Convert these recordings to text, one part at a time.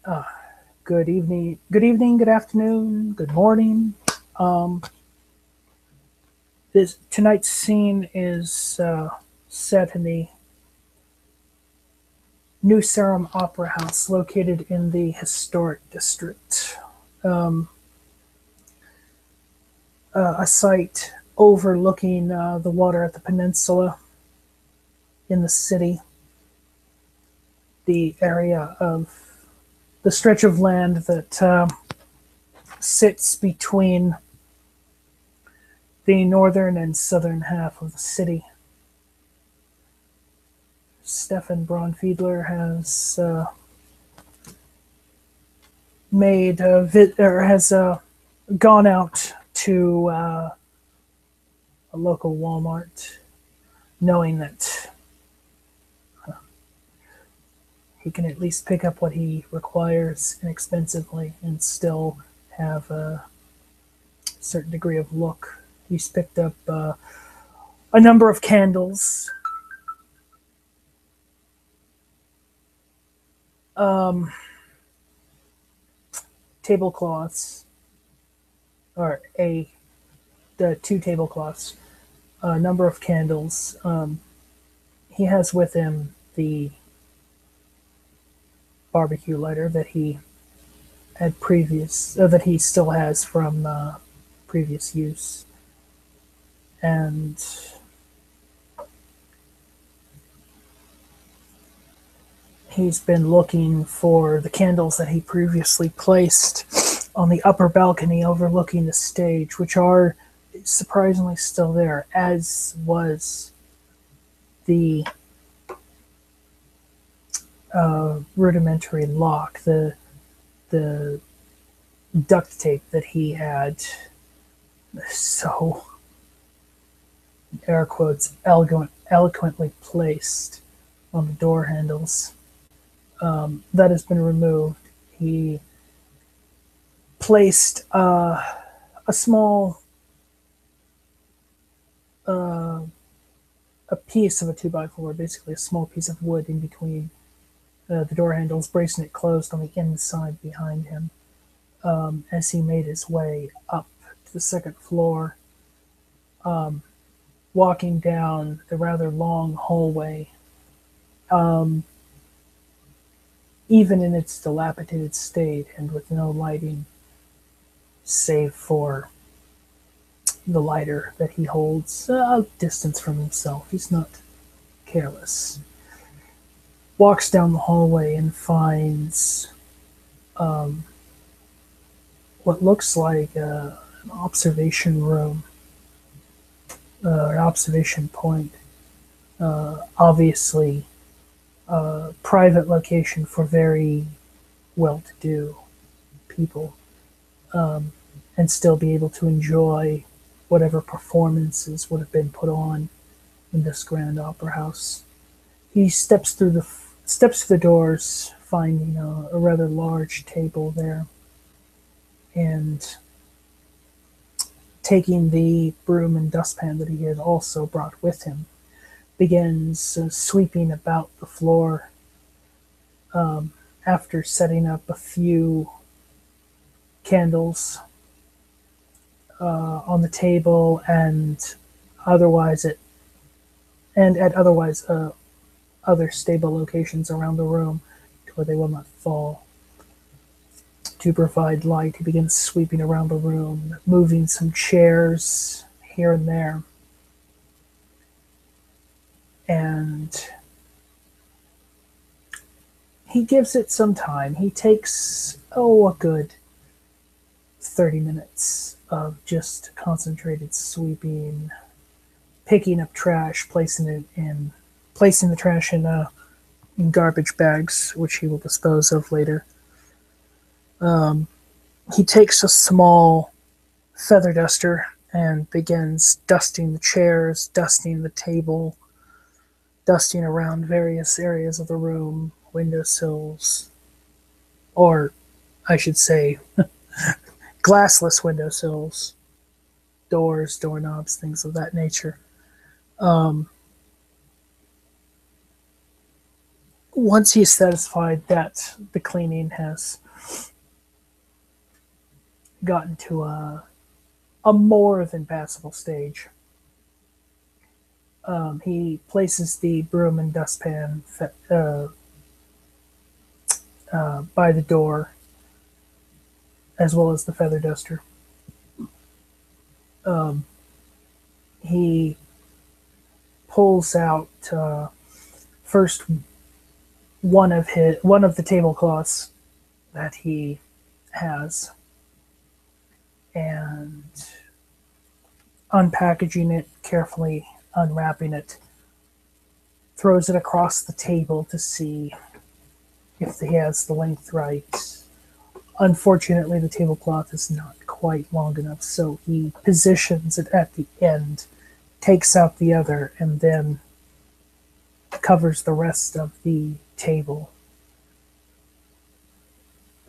Uh, Good evening, good afternoon, good morning. Um, this tonight's scene is set in the new Sarum Opera House, located in the historic district. Um, a site overlooking the water at the peninsula in the city. The area of the stretch of land that sits between the northern and southern half of the city. Stefan Braunfiedler has made or has gone out to a local Walmart, knowing that he can at least pick up what he requires inexpensively and still have a certain degree of look. He's picked up a number of candles, um, tablecloths, or the two tablecloths, a number of candles. He has with him the barbecue lighter that he had that he still has from previous use, and he's been looking for the candles that he previously placed on the upper balcony overlooking the stage, which are surprisingly still there, as was the rudimentary lock, the duct tape that he had so, air quotes, eloquently placed on the door handles. That has been removed. He placed a small a piece of a 2x4, basically a small piece of wood in between the door handles, bracing it closed on the inside behind him as he made his way up to the second floor, walking down the rather long hallway. Even in its dilapidated state and with no lighting, save for the lighter that he holds a distance from himself. He's not careless. Walks down the hallway and finds what looks like an observation room, an observation point. Obviously, a private location for very well-to-do people, and still be able to enjoy whatever performances would have been put on in this grand opera house. He steps through the doors, finding a rather large table there, and taking the broom and dustpan that he had also brought with him, begins sweeping about the floor. After setting up a few candles on the table and otherwise at other stable locations around the room to where they will not fall. To provide light, he begins sweeping around the room, moving some chairs here and there, and he gives it some time. He takes a good 30 minutes of just concentrated sweeping, picking up trash, placing the trash in garbage bags, which he will dispose of later. He takes a small feather duster and begins dusting the chairs, dusting the table, dusting around various areas of the room, windowsills, or I should say glassless windowsills, doors, doorknobs, things of that nature. once he is satisfied that the cleaning has gotten to a more than passable stage, he places the broom and dustpan by the door, as well as the feather duster. He pulls out first one of the tablecloths that he has, and unpackaging it carefully, unwrapping it, throws it across the table to see if he has the length right. Unfortunately, the tablecloth is not quite long enough, so he positions it at the end, takes out the other, and then covers the rest of the table.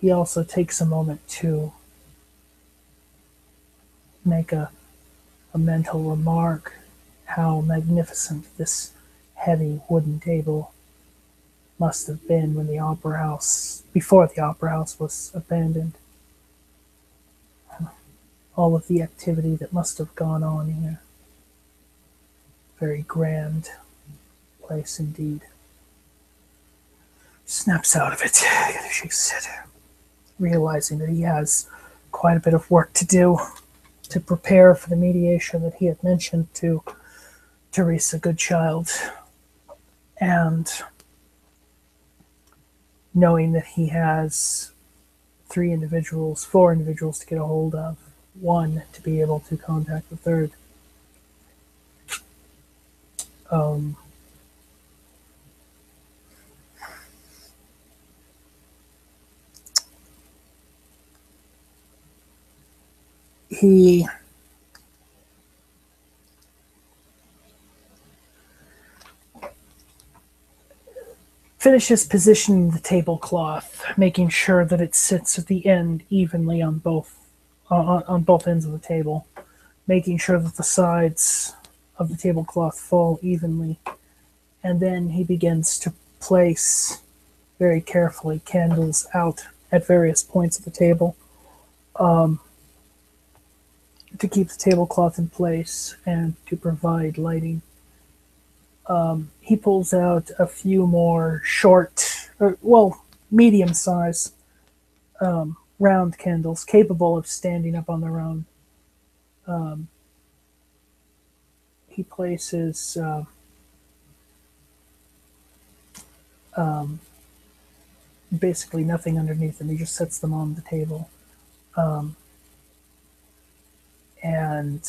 He also takes a moment to make a mental remark how magnificent this heavy wooden table must have been when before the opera house was abandoned. All of the activity that must have gone on here. Very grand place indeed. Snaps out of it, shakes his head, realizing that he has quite a bit of work to do to prepare for the mediation that he had mentioned to Teresa Goodchild, and knowing that he has four individuals to get a hold of, one to be able to contact the third. He finishes positioning the tablecloth, making sure that it sits at the end evenly on both ends of the table, making sure that the sides of the tablecloth fall evenly, and then he begins to place very carefully candles out at various points of the table to keep the tablecloth in place and to provide lighting. He pulls out a few more medium-sized round candles capable of standing up on their own. He places basically nothing underneath them. He just sets them on the table. And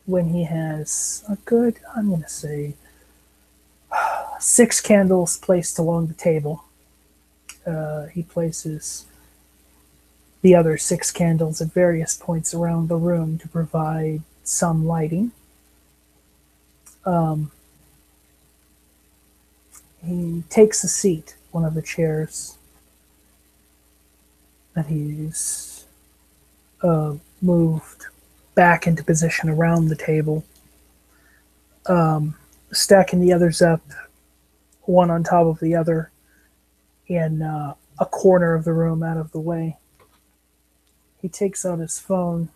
when he has a good, I'm going to say, 6 candles placed along the table, he places the other 6 candles at various points around the room to provide some lighting. He takes a seat, one of the chairs that he's moved back into position around the table, stacking the others up, one on top of the other, in a corner of the room out of the way. He takes out his phone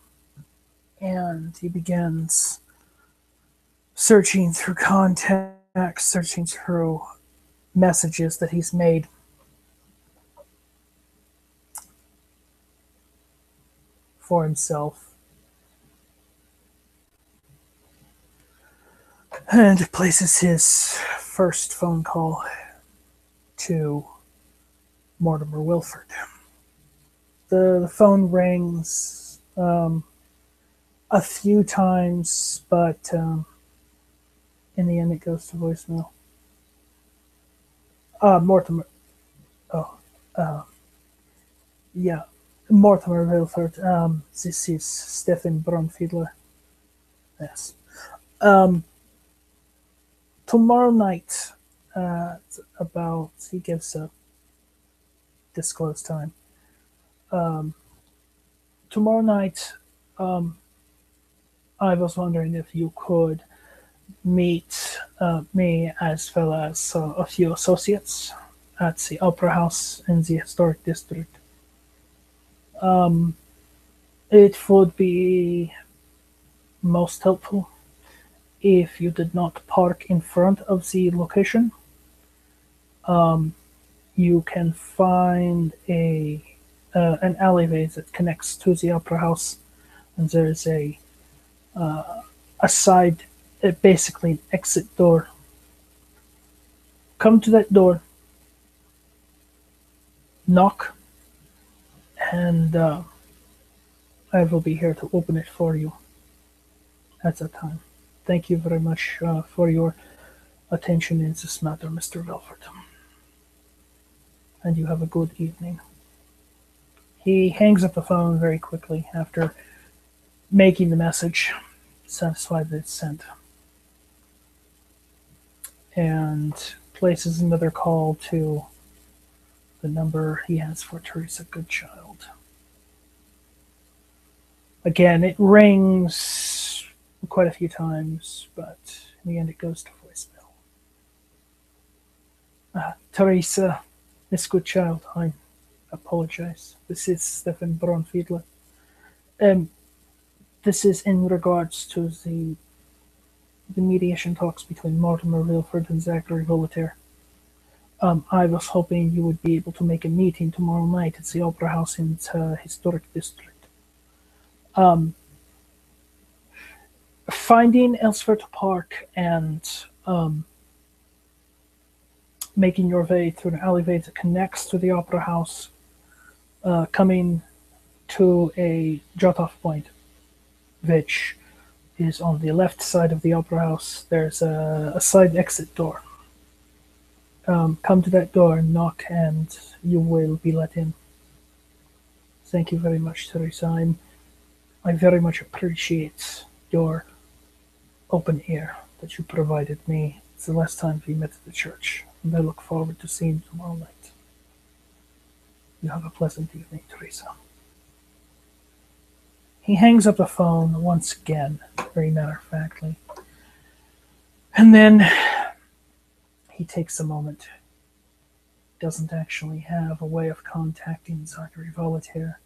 and he begins searching through contacts, searching through messages that he's made. For himself. And places his first phone call to Mortimer Wilford. The phone rings a few times, but in the end it goes to voicemail. Mortimer. Yeah. Mortimer Wilford. This is Stefan Braunfiedler. Yes. Tomorrow night, he gives a disclosed time. Tomorrow night, I was wondering if you could meet me as well as a few associates at the Opera House in the historic district. It would be most helpful if you did not park in front of the location. You can find an alleyway that connects to the Opera House, and there's a side, basically an exit door. Come to that door, knock, and I will be here to open it for you at that time. Thank you very much for your attention in this matter, Mr. Wilford. And you have a good evening. He hangs up the phone very quickly after making the message, satisfied that it's sent, and places another call to the number he has for Teresa Goodchild. Again, it rings quite a few times, but in the end it goes to voicemail. Teresa, Miss Goodchild, I apologize. This is Stefan Braunfiedler. This is in regards to the mediation talks between Mortimer Wilford and Zachary Volatair. I was hoping you would be able to make a meeting tomorrow night at the Opera House in the historic district. Finding elsewhere to park and making your way through an alleyway that connects to the Opera House, coming to a drop-off point, which is on the left side of the Opera House. There's a side exit door. Come to that door, knock, and you will be let in. Thank you very much, Teresa. I very much appreciate your open ear that you provided me. It's the last time we met at the church, and I look forward to seeing you tomorrow night. You have a pleasant evening, Teresa. He hangs up the phone once again, very matter-of-factly. And then he takes a moment. Doesn't actually have a way of contacting Zachary Volatair.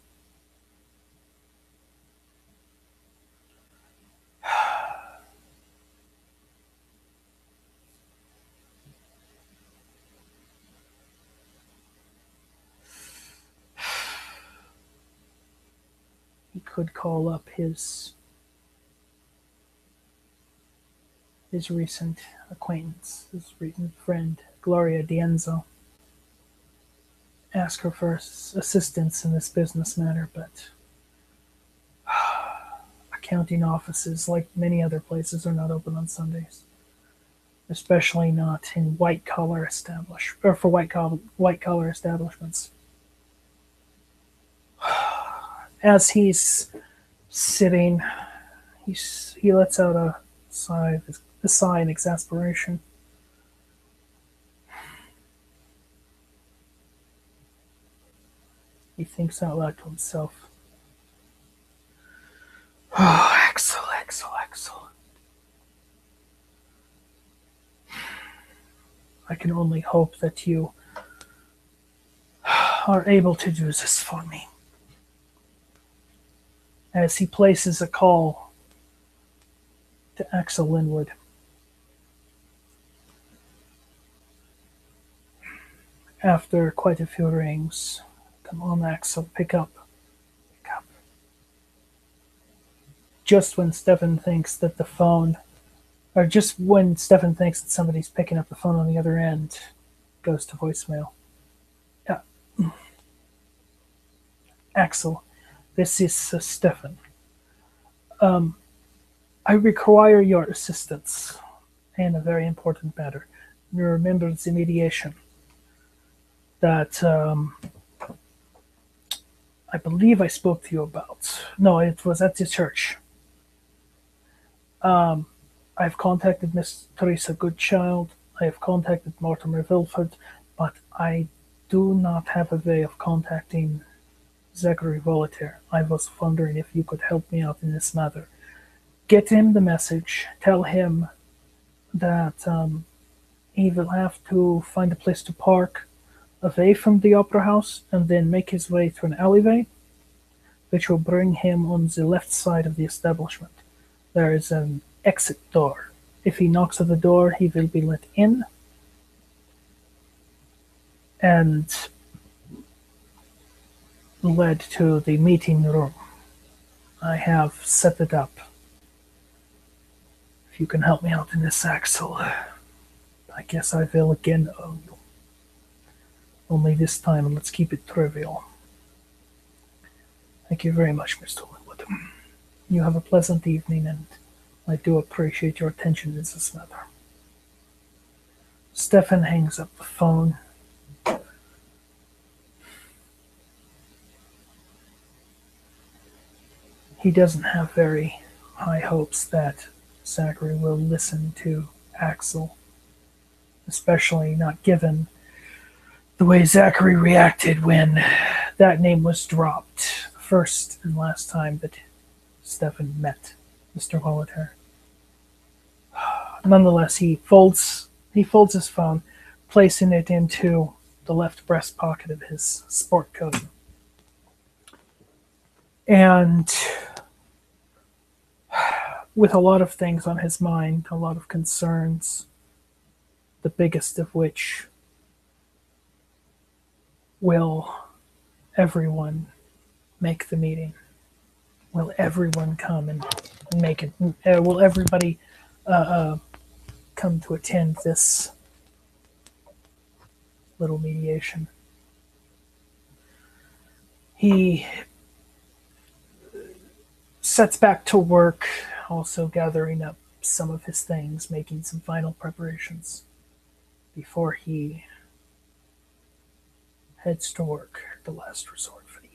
He could call up his recent acquaintance, his recent friend, Gloria Dienzo. Ask her for assistance in this business matter, but accounting offices, like many other places, are not open on Sundays, especially not in white-collar establishments. As he's sitting, he lets out a sigh in exasperation. He thinks out loud to himself. Oh, Axel. I can only hope that you are able to do this for me. As he places a call to Axel Lynwood. After quite a few rings, come on, Axel, pick up. Just when Stefan thinks that somebody's picking up the phone on the other end, goes to voicemail. Yeah. Axel, this is Stefan. I require your assistance in a very important matter. You remember the mediation that I believe I spoke to you about. No, it was at the church. I've contacted Miss Teresa Goodchild. I have contacted Mortimer Wilford, but I do not have a way of contacting Zachary Volatair. I was wondering if you could help me out in this matter. Get him the message. Tell him that he will have to find a place to park away from the opera house and then make his way through an alleyway, which will bring him on the left side of the establishment. There is an exit door. If he knocks at the door, he will be let in and led to the meeting room. I have set it up. If you can help me out in this, Axel, I guess I will again owe you. Only this time, let's keep it trivial. Thank you very much, Mr. Lynwood. You have a pleasant evening, and I do appreciate your attention in this matter. Stefan hangs up the phone. He doesn't have very high hopes that Zachary will listen to Axel, especially not given the way Zachary reacted when that name was dropped first and last time that Stefan met Mr. Volatair. Nonetheless, he folds his phone, placing it into the left breast pocket of his sport coat. And with a lot of things on his mind, a lot of concerns, the biggest of which, will everyone make the meeting? Will everyone come and make it? Will everybody come to attend this little mediation? He sets back to work, also gathering up some of his things, making some final preparations before he heads to work, the last resort for the